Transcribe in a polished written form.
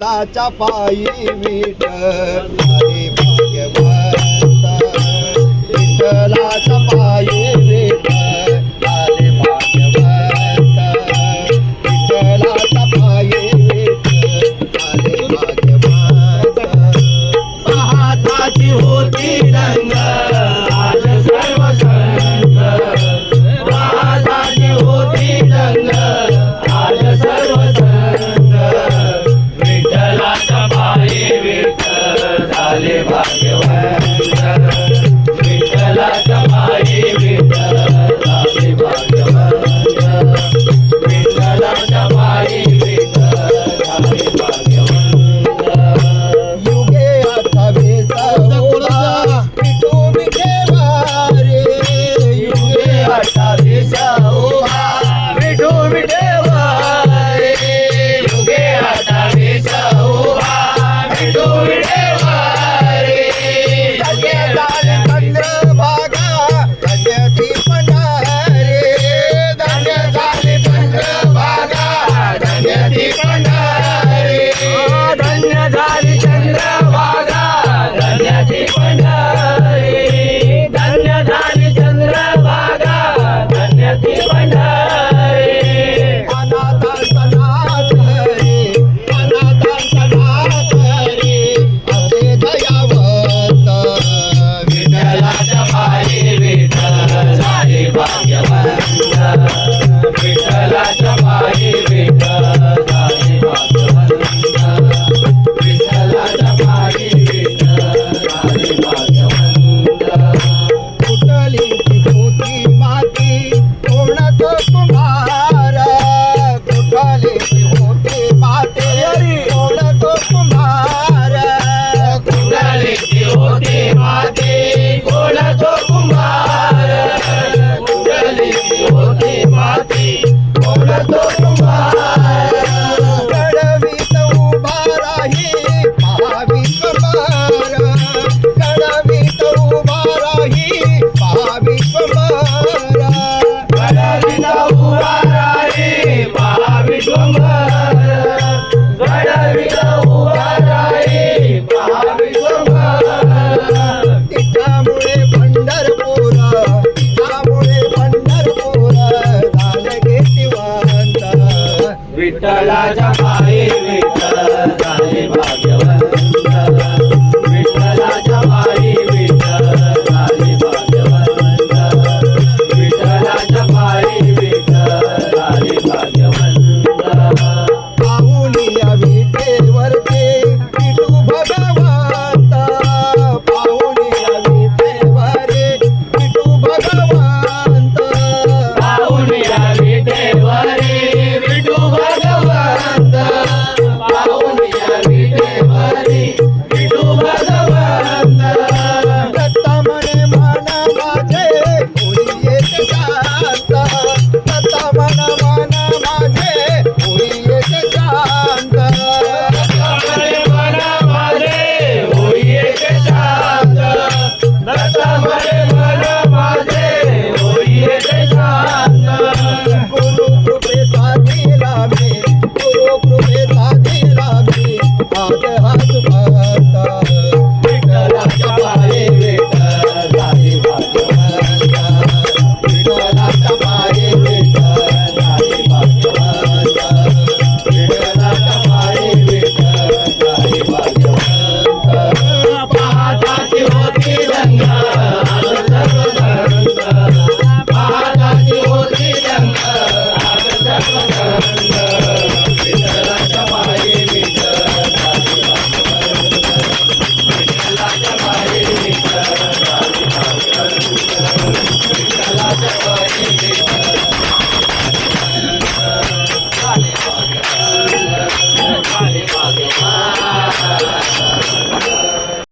ताच्या पायी विठ्ठलाचे भाग्यवंत विठ्ठलाच्या पायी विठ्ठलाचे भाग्यवंत विठ्ठलाच्या पायी विठ्ठलाचे भाग्यवंत महाताची होती रंग आज सर्व संत महाताची होती रंग आज सर्व संत विठ्ठलाच्या पायी विठ्ठल झाले भाग्यवंत विठ्ठलाच्या पायी विठ्ठल झाले भाग्यवंत विठ्ठलाच्या पायी विठ्ठल झाले भाग्यवंत युगे 28 विठू विठेवा रे युगे 28 विठू विठेवा रे युगे 28 विठू विठेवा रे धन्य झाले चंद्रभागा धन्यती पंढरे धन्य झाले चंद्रभागा धन्यती पंढरे धन्य झाली चंद्रभागा धन्यती पंढरे धन्य झाली चंद्रभागा धन्यती पंढरे अनाथांचा नाथ रे अनाथांचा नाथ रे असे दयावंत विठ्ठलाच्या पायी विठ्ठल झाले भाग्यवंत विठ्ठलाच्या पायी विठ्ठल झाले भाग्यवंत विठ्ठलाच्या पायी विठ्ठल झाले भाग्यवंत कुठली ती होती माती कोणात कुंभार कुठली ती होती माती कोणात कुंभार कुंडलीची होती माती कोण तो कुंभार कुंडलीची होती माती कोण तो कुंभार कडवीत उभा राही महाविश्वंभर कडवीत उभा राही महाविश्वंभर गडविता उभा राही महाविश्वंभर गडविता उभा